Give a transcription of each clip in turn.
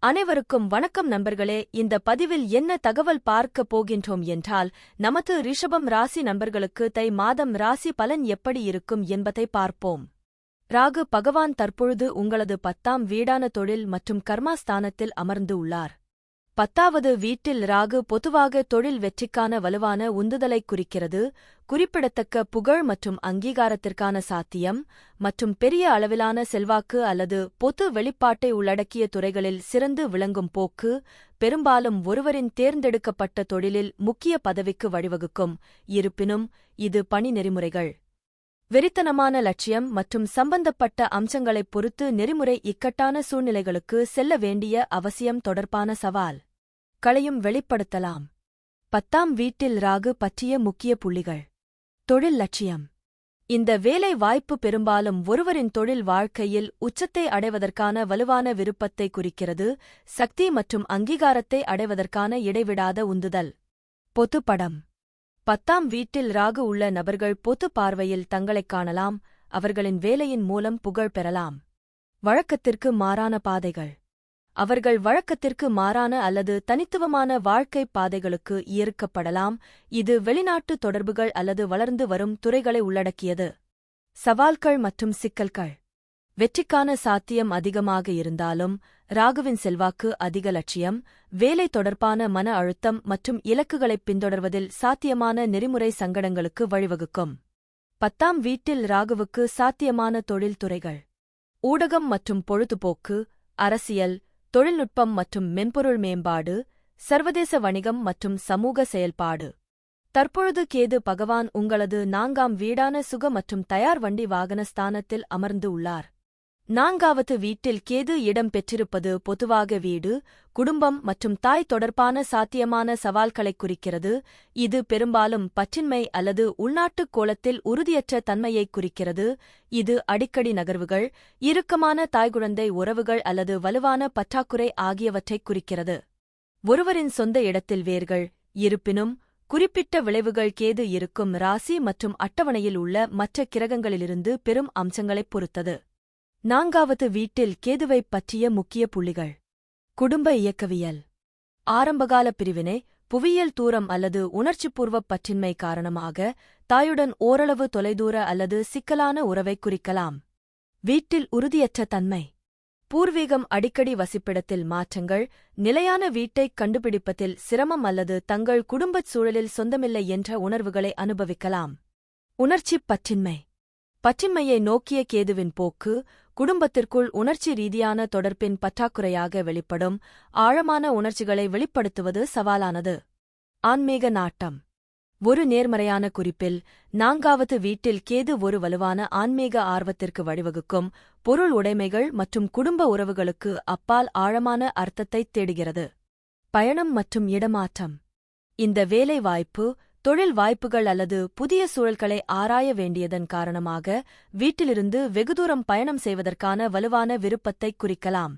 அனைவருக்கும் வணக்கம் நண்பர்களே. இந்த பதிவில் என்ன தகவல் பார்க்க போகின்றோம் என்றால், நமது ரிஷபம் ராசி நண்பர்களுக்கு தை மாதம் ராசி பலன் எப்படி இருக்கும் என்பதை பார்ப்போம். ராகு பகவான் தற்பொழுது உங்களது 10ஆம் வீடான தொழில் மற்றும் கர்மாஸ்தானத்தில் அமர்ந்து உள்ளார். 10வது வீட்டில் ராகு பொதுவாக தொழில் வெற்றிக்கான வலுவான உந்துதலைக் குறிக்கிறது. குறிப்பிடத்தக்க புகழ் மற்றும் அங்கீகாரத்திற்கான சாத்தியம் மற்றும் பெரிய அளவிலான செல்வாக்கு அல்லது பொது வெளிப்பாட்டை உள்ளடக்கிய துறைகளில் சிறந்து விளங்கும் போக்கு பெரும்பாலும் ஒருவரின் தேர்ந்தெடுக்கப்பட்ட தொழிலில் முக்கிய பதவிக்கு வழிவகுக்கும். இருப்பினும் இது பணி நெறிமுறைகள், வெறித்தனமான லட்சியம் மற்றும் சம்பந்தப்பட்ட அம்சங்களைப் பொறுத்து நெறிமுறை இக்கட்டான சூழ்நிலைகளுக்கு செல்ல வேண்டிய அவசியம் தொடர்பான சவால் களையும் வெளிப்படுத்தலாம். 10ஆம் வீட்டில் ராகு பற்றிய முக்கிய புள்ளிகள். தொழில் லட்சியம். இந்த வேலை வாய்ப்பு பெரும்பாலும் ஒருவரின் தொழில் வாழ்க்கையில் உச்சத்தை அடைவதற்கான வலுவான விருப்பத்தை குறிக்கிறது. சக்தி மற்றும் அங்கீகாரத்தை அடைவதற்கான இடைவிடாத உந்துதல். பொது படம். 10ஆம் வீட்டில் ராகு உள்ள நபர்கள் பொது பார்வையில் தங்களைக் காணலாம். அவர்களின் வேலையின் மூலம் புகழ் பெறலாம். வழக்கத்திற்கு மாறான பாதைகள். அவர்கள் வழக்கத்திற்கு மாறான அல்லது தனித்துவமான வாழ்க்கைப் பாதைகளுக்கு ஈர்க்கப்படலாம். இது வெளிநாட்டு தொடர்புகள் அல்லது வளர்ந்து வரும் துறைகளை உள்ளடக்கியது. சவால்கள் மற்றும் சிக்கல்கள். வெற்றிக்கான சாத்தியம் அதிகமாக இருந்தாலும் ராகுவின் செல்வாக்கு, அதிக லட்சியம், வேலை தொடர்பான மன அழுத்தம் மற்றும் இலக்குகளைப் பின்தொடர்வதில் சாத்தியமான நெறிமுறை சங்கடங்களுக்கு வழிவகுக்கும். 10ஆம் வீட்டில் ராகுவுக்கு சாத்தியமான தொழில்துறைகள். ஊடகம் மற்றும் பொழுதுபோக்கு, அரசியல், தொழில்நுட்பம் மற்றும் மென்பொருள் மேம்பாடு, சர்வதேச வணிகம் மற்றும் சமூக செயல்பாடு. தற்பொழுது கேது பகவான் உங்களது 4ஆம் வீடான சுக மற்றும் தயார் வண்டி வாகன ஸ்தானத்தில் அமர்ந்து உள்ளார். 4வது வீட்டில் கேது இடம் பெற்றிருப்பது பொதுவாக வீடு, குடும்பம் மற்றும் தாய் தொடர்பான சாத்தியமான சவால்களைக் குறிக்கிறது. இது பெரும்பாலும் பற்றின்மை அல்லது உள்நாட்டுக் கோளத்தில் உறுதியற்ற தன்மையைக் குறிக்கிறது. இது அடிக்கடி நகர்வுகள், இறுக்கமான தாய்குழந்தை உறவுகள் அல்லது வலுவான பற்றாக்குறை ஆகியவற்றைக் குறிக்கிறது. ஒருவரின் சொந்த இடத்தில் வேர்கள். இருப்பினும் குறிப்பிட்ட விளைவுகள் கேது இருக்கும் ராசி மற்றும் அட்டவணையில் உள்ள மற்ற கிரகங்களிலிருந்து பெரும் அம்சங்களைப் பொறுத்தது. 4வது வீட்டில் கேதுவைப் பற்றிய முக்கிய புள்ளிகள். குடும்ப இயக்கவியல். ஆரம்பகால பிரிவினை, புவியியல் தூரம் அல்லது உணர்ச்சிபூர்வப் பற்றின்மை காரணமாக தாயுடன் ஓரளவு தொலைதூர அல்லது சிக்கலான உறவைக் குறிக்கலாம். வீட்டில் உறுதியற்ற தன்மை. பூர்வீகம், அடிக்கடி வசிப்பிடத்தில் மாற்றங்கள், நிலையான வீட்டைக் கண்டுபிடிப்பதில் சிரமம் அல்லது தங்கள் குடும்பச் சூழலில் சொந்தமில்லை என்ற உணர்வுகளை அனுபவிக்கலாம். உணர்ச்சிப் பற்றின்மை. பற்றின்மையை நோக்கிய கேதுவின் போக்கு குடும்பத்திற்குள் உணர்ச்சி ரீதியான தொடர்பின் பற்றாக்குறையாக வெளிப்படும். ஆழமான உணர்ச்சிகளை வெளிப்படுத்துவது சவாலானது. ஆன்மீக நாட்டம். ஒரு நேர்மறையான குறிப்பில் 4வது வீட்டில் கேது ஒரு வலுவான ஆன்மீக ஆர்வத்திற்கு வழிவகுக்கும். பொருள் உடைமைகள் மற்றும் குடும்ப உறவுகளுக்கு அப்பால் ஆழமான அர்த்தத்தைத் தேடுகிறது. பயணம் மற்றும் இடமாற்றம். இந்த வேலை வாய்ப்பு, தொழில் வாய்ப்புகள் அல்லது புதிய சூழல்களை ஆராய வேண்டியதன் காரணமாக வீட்டிலிருந்து வெகுதூரம் பயணம் செய்வதற்கான வலுவான விருப்பத்தைக் குறிக்கலாம்.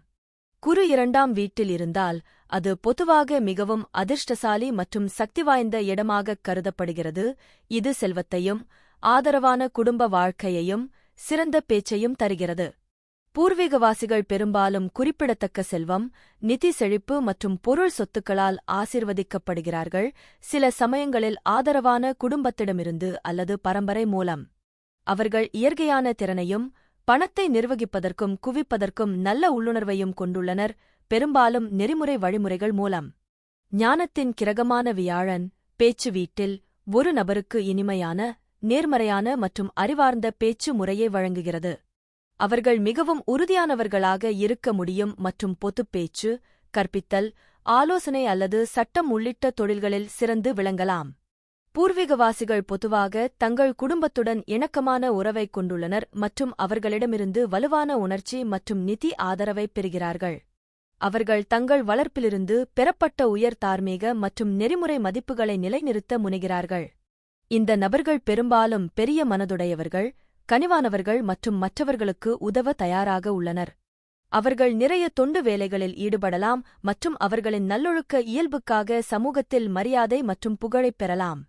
குரு 2ஆம் வீட்டில் இருந்தால் அது பொதுவாக மிகவும் அதிர்ஷ்டசாலி மற்றும் சக்திவாய்ந்த இடமாகக் கருதப்படுகிறது. இது செல்வத்தையும் ஆதரவான குடும்ப வாழ்க்கையையும் சிறந்த பேச்சையும் தருகிறது. பூர்வீகவாசிகள் பெரும்பாலும் குறிப்பிடத்தக்க செல்வம், நிதி செழிப்பு மற்றும் பொருள் சொத்துக்களால் ஆசீர்வதிக்கப்படுகிறார்கள். சில சமயங்களில் ஆதரவான குடும்பத்திடமிருந்து அல்லது பரம்பரை மூலம். அவர்கள் இயற்கையான திறனையும் பணத்தை நிர்வகிப்பதற்கும் குவிப்பதற்கும் நல்ல உள்ளுணர்வையும் கொண்டுள்ளனர், பெரும்பாலும் நெறிமுறை வழிமுறைகள் மூலம். ஞானத்தின் கிரகமான வியாழன் பேச்சு வீட்டில் ஒரு நபருக்கு இனிமையான, நேர்மறையான மற்றும் அறிவார்ந்த பேச்சு முறையை வழங்குகிறது. அவர்கள் மிகவும் உறுதியானவர்களாக இருக்க முடியும் மற்றும் பொதுப் பேச்சு, கற்பித்தல், ஆலோசனை அல்லது சட்டம் உள்ளிட்ட தொழில்களில் சிறந்து விளங்கலாம். பூர்வீகவாசிகள் பொதுவாக தங்கள் குடும்பத்துடன் இணக்கமான உறவைக் கொண்டுள்ளனர் மற்றும் அவர்களிடமிருந்து வலுவான உணர்ச்சி மற்றும் நிதி ஆதரவைப் பெறுகிறார்கள். அவர்கள் தங்கள் வளர்ப்பிலிருந்து பெறப்பட்ட உயர் தார்மீக மற்றும் நெறிமுறை மதிப்புகளை நிலைநிறுத்த முனைகிறார்கள். இந்த நபர்கள் பெரும்பாலும் பெரிய மனதுடையவர்கள், கனிவானவர்கள் மற்றும் மற்றவர்களுக்கு உதவ தயாராக உள்ளனர். அவர்கள் நிறைய தொண்டு வேலைகளில் ஈடுபடலாம் மற்றும் அவர்களின் நல்லொழுக்க இயல்புக்காக சமூகத்தில் மரியாதை மற்றும் புகழைப் பெறலாம்.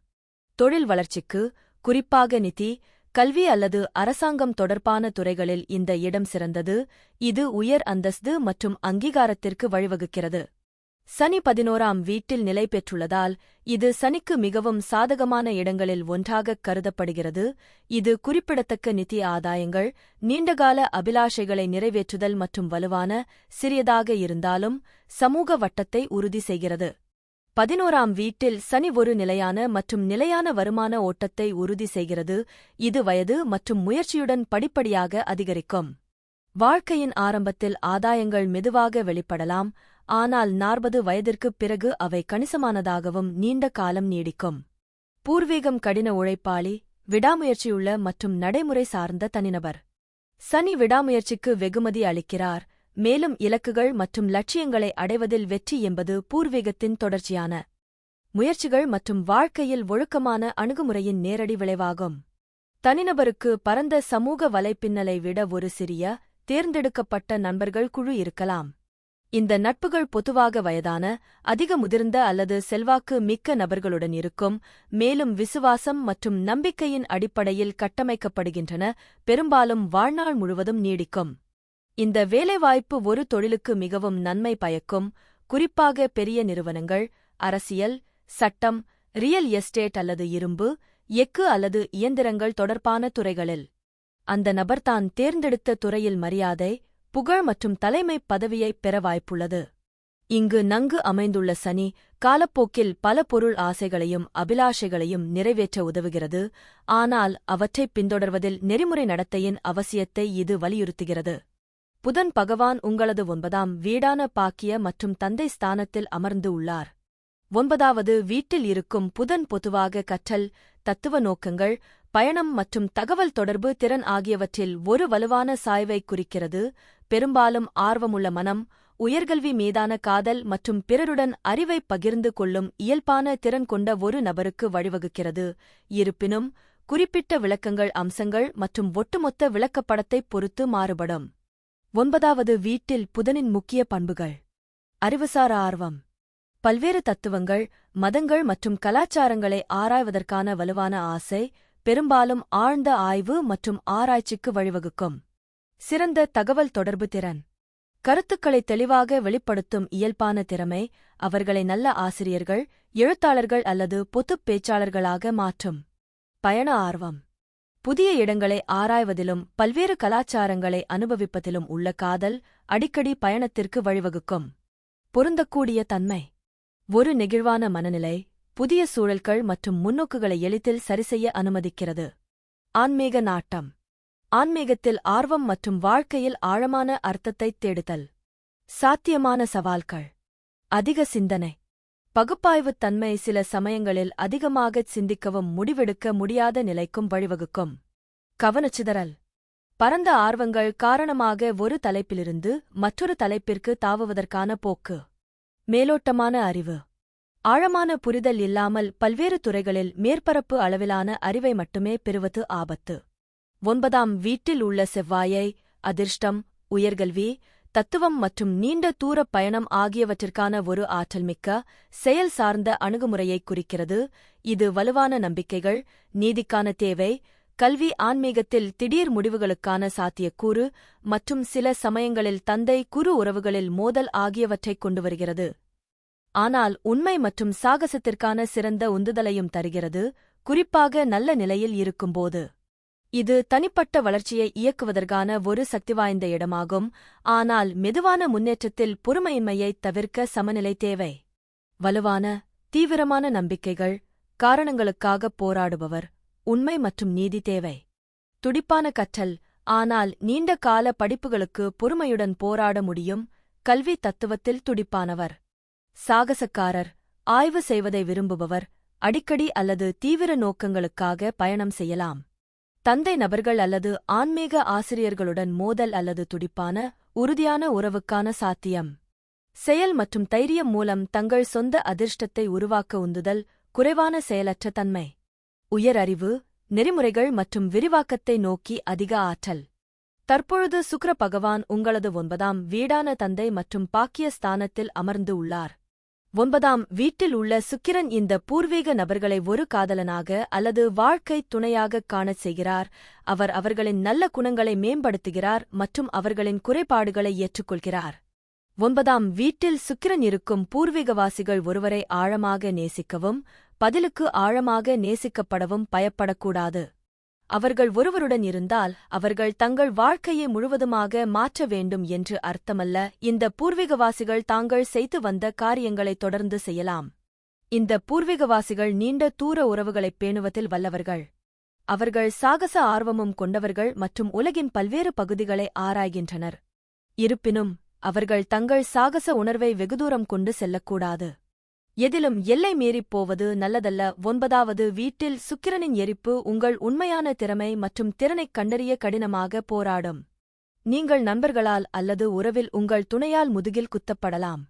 தொழில் வளர்ச்சிக்கு, குறிப்பாக நிதி, கல்வி அல்லது அரசாங்கம் தொடர்பான துறைகளில் இந்த இடம் சிறந்தது. இது உயர் அந்தஸ்து மற்றும் அங்கீகாரத்திற்கு வழிவகுக்கிறது. சனி 11ஆம் வீட்டில் நிலை பெற்றுள்ளதால் இது சனிக்கு மிகவும் சாதகமான இடங்களில் ஒன்றாகக் கருதப்படுகிறது. இது குறிப்பிடத்தக்க நிதி ஆதாயங்கள், நீண்டகால அபிலாஷைகளை நிறைவேற்றுதல் மற்றும் வலுவான, சிறியதாக இருந்தாலும் சமூக வட்டத்தை உறுதி செய்கிறது. 11ஆம் வீட்டில் சனி ஒரு நிலையான மற்றும் நிலையான வருமான ஓட்டத்தை உறுதி செய்கிறது. இது வயது மற்றும் முயற்சியுடன் படிப்படியாக அதிகரிக்கும். வாழ்க்கையின் ஆரம்பத்தில் ஆதாயங்கள் மெதுவாக வெளிப்படலாம், ஆனால் 40 வயதிற்குப் பிறகு அவை கணிசமானதாகவும் நீண்ட காலம் நீடிக்கும். பூர்வீகம் கடின உழைப்பாளி, விடாமுயற்சியுள்ள மற்றும் நடைமுறை சார்ந்த தனிநபர். சனி விடாமுயற்சிக்கு வெகுமதி அளிக்கிறார், மேலும் இலக்குகள் மற்றும் லட்சியங்களை அடைவதில் வெற்றி என்பது பூர்வீகத்தின் தொடர்ச்சியான முயற்சிகள் மற்றும் வாழ்க்கையில் ஒழுக்கமான அணுகுமுறையின் நேரடி விளைவாகும். தனிநபருக்கு பரந்த சமூக வலைப்பின்னலை விட ஒரு சிறிய, தேர்ந்தெடுக்கப்பட்ட நண்பர்கள் குழு இருக்கலாம். இந்த நட்புகள் பொதுவாக வயதான, அதிக முதிர்ந்த அல்லது செல்வாக்கு மிக்க நபர்களுடன் இருக்கும், மேலும் விசுவாசம் மற்றும் நம்பிக்கையின் அடிப்படையில் கட்டமைக்கப்படுகின்றன, பெரும்பாலும் வாழ்நாள் முழுவதும் நீடிக்கும். இந்த வேலைவாய்ப்பு ஒரு தொழிலுக்கு மிகவும் நன்மை பயக்கும், குறிப்பாக பெரிய நிறுவனங்கள், அரசியல், சட்டம், ரியல் எஸ்டேட் அல்லது இரும்பு, எஃகு அல்லது இயந்திரங்கள் தொடர்பான துறைகளில். அந்த நபர் தான் தேர்ந்தெடுத்த துறையில் மரியாதை, புகழ் மற்றும் தலைமைப் பதவியைப் பெற வாய்ப்புள்ளது. இங்கு நன்கு அமைந்துள்ள சனி, காலப்போக்கில் பல பொருள் ஆசைகளையும் அபிலாஷைகளையும் நிறைவேற்ற உதவுகிறது, ஆனால் அவற்றைப் பின்தொடர்வதில் நெறிமுறை நடத்தையின் அவசியத்தை இது வலியுறுத்துகிறது. புதன் பகவான் உங்களது 9ஆம் வீடான பாக்கிய மற்றும் தந்தை ஸ்தானத்தில் அமர்ந்து உள்ளார். 9வது வீட்டில் இருக்கும் புதன் பொதுவாக கற்றல், தத்துவ நோக்கங்கள், பயணம் மற்றும் தகவல் தொடர்பு திறன் ஆகியவற்றில் ஒரு வலுவான சாய்வைக் குறிக்கிறது. பெரும்பாலும் ஆர்வமுள்ள மனம், உயர்கல்வி மீதான காதல் மற்றும் பிறருடன் அறிவைப் பகிர்ந்து கொள்ளும் இயல்பான திறன் கொண்ட ஒரு நபருக்கு வழிவகுக்கிறது. இருப்பினும், குறிப்பிட்ட விளக்கங்கள் அம்சங்கள் மற்றும் ஒட்டுமொத்த விளக்கப்படத்தைப் பொறுத்து மாறுபடும். 9வது வீட்டில் புதனின் முக்கிய பண்புகள். அறிவுசார் ஆர்வம். பல்வேறு தத்துவங்கள், மதங்கள் மற்றும் கலாச்சாரங்களை ஆராய்வதற்கான வலுவான ஆசை, பெரும்பாலும் ஆழ்ந்த ஆய்வு மற்றும் ஆராய்ச்சிக்கு வழிவகுக்கும். சிறந்த தகவல் தொடர்பு திறன். கருத்துக்களை தெளிவாக வெளிப்படுத்தும் இயல்பான திறமை, அவர்களை நல்ல ஆசிரியர்கள், எழுத்தாளர்கள் அல்லது பொதுப் பேச்சாளர்களாக மாற்றும். பயண ஆர்வம். புதிய இடங்களை ஆராய்வதிலும் பல்வேறு கலாச்சாரங்களை அனுபவிப்பதிலும் உள்ள காதல், அடிக்கடி பயணத்திற்கு வழிவகுக்கும். பொருந்தக்கூடிய தன்மை. ஒரு நெகிழ்வான மனநிலை, புதிய சூழல்கள் மற்றும் முன்னோக்குகளை எளிதில் சரிசெய்ய அனுமதிக்கிறது. ஆன்மீக நாட்டம். ஆன்மீகத்தில் ஆர்வம் மற்றும் வாழ்க்கையில் ஆழமான அர்த்தத்தைத் தேடுதல். சாத்தியமான சவால்கள். அதிக சிந்தனை. பகுப்பாய்வுத் தன்மை சில சமயங்களில் அதிகமாகச் சிந்திக்கவும் முடிவெடுக்க முடியாத நிலைக்கும் வழிவகுக்கும். கவனச்சிதறல். பரந்த ஆர்வங்கள் காரணமாக ஒரு தலைப்பிலிருந்து மற்றொரு தலைப்பிற்கு தாவுவதற்கான போக்கு. மேலோட்டமான அறிவு. ஆழமான புரிதல் இல்லாமல் பல்வேறு துறைகளில் மேற்பரப்பு அளவிலான அறிவை மட்டுமே பெறுவது ஆபத்து. 9ஆம் வீட்டில் உள்ள செவ்வாயை, அதிர்ஷ்டம், உயர்கல்வி, தத்துவம் மற்றும் நீண்ட தூரப் பயணம் ஆகியவற்றிற்கான ஒரு ஆற்றல்மிக்க, செயல் சார்ந்த அணுகுமுறையைக் குறிக்கிறது. இது வலுவான நம்பிக்கைகள், நீதிக்கான தேவை, கல்வி, ஆன்மீகத்தில் திடீர் முடிவுகளுக்கான சாத்தியக்கூறு மற்றும் சில சமயங்களில் தந்தை குரு உறவுகளில் மோதல் ஆகியவற்றைக் கொண்டுவருகிறது. ஆனால் உண்மை மற்றும் சாகசத்திற்கான சிறந்த உந்துதலையும் தருகிறது, குறிப்பாக நல்ல நிலையில் இருக்கும்போது. இது தனிப்பட்ட வளர்ச்சியை இயக்குவதற்கான ஒரு சக்திவாய்ந்த இடமாகும், ஆனால் மெதுவான முன்னேற்றத்தில் பொறுமையின்மையைத் தவிர்க்க சமநிலை தேவை. வலுவான, தீவிரமான நம்பிக்கைகள், காரணங்களுக்காகப் போராடுபவர், உண்மை மற்றும் நீதி தேவை. துடிப்பான கற்றல், ஆனால் நீண்ட கால படிப்புகளுக்கு பொறுமையுடன் போராட முடியும், கல்வி தத்துவத்தில் துடிப்பானவர். சாகசக்காரர், ஆய்வு செய்வதை விரும்புபவர், அடிக்கடி அல்லது தீவிர நோக்கங்களுக்காக பயணம் செய்யலாம். தந்தை நபர்கள் அல்லது ஆன்மீக ஆசிரியர்களுடன் மோதல் அல்லது துடிப்பான, உறுதியான உறவுக்கான சாத்தியம். செயல் மற்றும் தைரியம் மூலம் தங்கள் சொந்த அதிர்ஷ்டத்தை உருவாக்க உந்துதல், குறைவான செயலற்ற தன்மை. உயர் அறிவு, நெறிமுறைகள் மற்றும் விரிவாக்கத்தை நோக்கி அதிக ஆற்றல். தற்பொழுது சுக்கிர பகவான் உங்களது 9ஆம் வீடான தந்தை மற்றும் பாக்கிய ஸ்தானத்தில் அமர்ந்து உள்ளார். 9ஆம் வீட்டில் உள்ள சுக்கிரன் இந்த பூர்வீக நபர்களை ஒரு காதலனாக அல்லது வாழ்க்கை துணையாகக் காணச் செய்கிறார். அவர் அவர்களின் நல்ல குணங்களை மேம்படுத்துகிறார் மற்றும் அவர்களின் குறைபாடுகளை ஏற்றுக்கொள்கிறார். 9ஆம் வீட்டில் சுக்கிரன் இருக்கும் பூர்வீகவாசிகள் ஒருவரை ஆழமாக நேசிக்கவும் பதிலுக்கு ஆழமாக நேசிக்கப்படவும் பயப்படக்கூடாது. அவர்கள் ஒருவருடன் இருந்தால் அவர்கள் தங்கள் வாழ்க்கையை முழுவதுமாக மாற்ற வேண்டும் என்று அர்த்தமல்ல. இந்த பூர்வீகவாசிகள் தாங்கள் செய்து வந்த காரியங்களை தொடர்ந்து செய்யலாம். இந்த பூர்வீகவாசிகள் நீண்ட தூர உறவுகளைப் பேணுவதில் வல்லவர்கள். அவர்கள் சாகச ஆர்வமும் கொண்டவர்கள் மற்றும் உலகின் பல்வேறு பகுதிகளை ஆராய்கின்றனர். இருப்பினும் அவர்கள் தங்கள் சாகச உணர்வை வெகுதூரம் கொண்டு செல்லக்கூடாது. எதிலும் எல்லை மீறிப் போவது நல்லதல்ல. 9வது வீட்டில் சுக்கிரனின் எரிப்பு உங்கள் உண்மையான திறமை மற்றும் திறனைக் கண்டறிய கடினமாக போராடும். நீங்கள் நண்பர்களால் அல்லது உறவில் உங்கள் துணையால் முதுகில் குத்தப்படலாம்.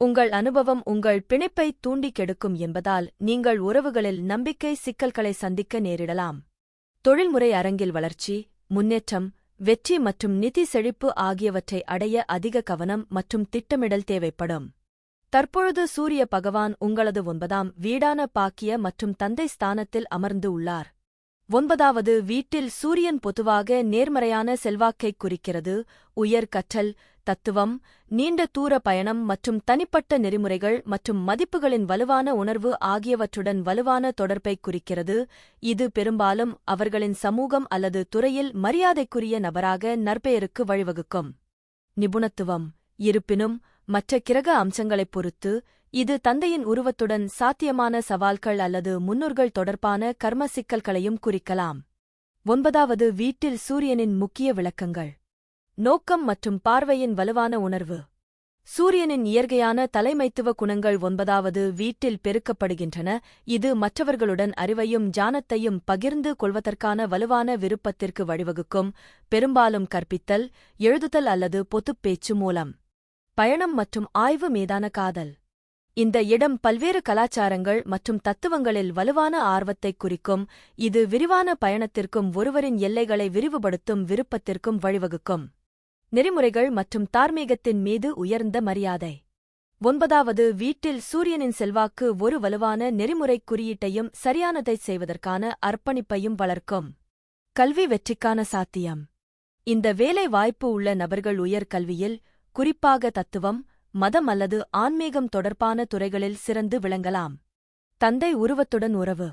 உங்கள் அனுபவம் உங்கள் பிணைப்பைத் தூண்டிக் கெடுக்கும் என்பதால் நீங்கள் உறவுகளில் நம்பிக்கை சிக்கல்களை சந்திக்க நேரிடலாம். தொழில்முறை அரங்கில் வளர்ச்சி, முன்னேற்றம், வெற்றி மற்றும் நிதி செழிப்பு ஆகியவற்றை அடைய அதிக கவனம் மற்றும் திட்டமிடல் தேவைப்படும். தற்பொழுது சூரிய பகவான் உங்களது 9ஆம் வீடான பாக்கிய மற்றும் தந்தை ஸ்தானத்தில் அமர்ந்து உள்ளார். 9வது வீட்டில் சூரியன் பொதுவாக நேர்மறையான செல்வாக்கைக் குறிக்கிறது. உயர் கற்றல், தத்துவம், நீண்ட தூர பயணம் மற்றும் தனிப்பட்ட நெறிமுறைகள் மற்றும் மதிப்புகளின் வலுவான உணர்வு ஆகியவற்றுடன் வலுவான தொடர்பைக் குறிக்கிறது. இது பெரும்பாலும் அவர்களின் சமூகம் அல்லது துறையில் மரியாதைக்குரிய நபராக நற்பெயருக்கு வழிவகுக்கும். நிபுணத்துவம். இருப்பினும் மற்ற கிரக அம்சங்களைப் பொறுத்து இது தந்தையின் உருவத்துடன் சாத்தியமான சவால்கள் அல்லது முன்னோர்கள் தொடர்பான கர்ம சிக்கல்களையும் குறிக்கலாம். 9வது வீட்டில் சூரியனின் முக்கிய விளக்கங்கள். நோக்கம் மற்றும் பார்வையின் வலுவான உணர்வு. சூரியனின் இயற்கையான தலைமைத்துவ குணங்கள் 9வது வீட்டில் பெருக்கப்படுகின்றன. இது மற்றவர்களுடன் அறிவையும் ஞானத்தையும் பகிர்ந்து கொள்வதற்கான வலுவான விருப்பத்திற்கு வழிவகுக்கும், பெரும்பாலும் கற்பித்தல், எழுதுதல் அல்லது பொதுப் பேச்சு மூலம். பயணம் மற்றும் ஆய்வு மீதான காதல். இந்த இடம் பல்வேறு கலாச்சாரங்கள் மற்றும் தத்துவங்களில் வலுவான ஆர்வத்தைக் குறிக்கும். இது விரிவான பயணத்திற்கும் ஒருவரின் எல்லைகளை விரிவுபடுத்தும் விருப்பத்திற்கும் வழிவகுக்கும். நெறிமுறைகள் மற்றும் தார்மீகத்தின் மீது உயர்ந்த மரியாதை. 9வது வீட்டில் சூரியனின் செல்வாக்கு ஒரு வலுவான நெறிமுறைக் குறியீட்டையும் சரியானதைச் செய்வதற்கான அர்ப்பணிப்பையும் வளர்க்கும். கல்வி வெற்றிக்கான சாத்தியம். இந்த வேலை வாய்ப்பு உள்ள நபர்கள் உயர் கல்வியில், குறிப்பாக தத்துவம், மதம் அல்லது ஆன்மீகம் தொடர்பான துறைகளில் சிறந்து விளங்கலாம். தந்தை உருவத்துடன் உறவு.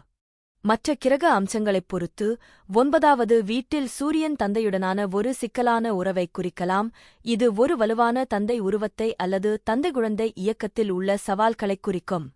மற்ற கிரக அம்சங்களைப் பொறுத்து 9வது வீட்டில் சூரியன் தந்தையுடனான ஒரு சிக்கலான உறவைக் குறிக்கலாம். இது ஒரு வலுவான தந்தை உருவத்தை அல்லது தந்தை குழந்தை இயக்கத்தில் உள்ள சவால்களைக் குறிக்கும்.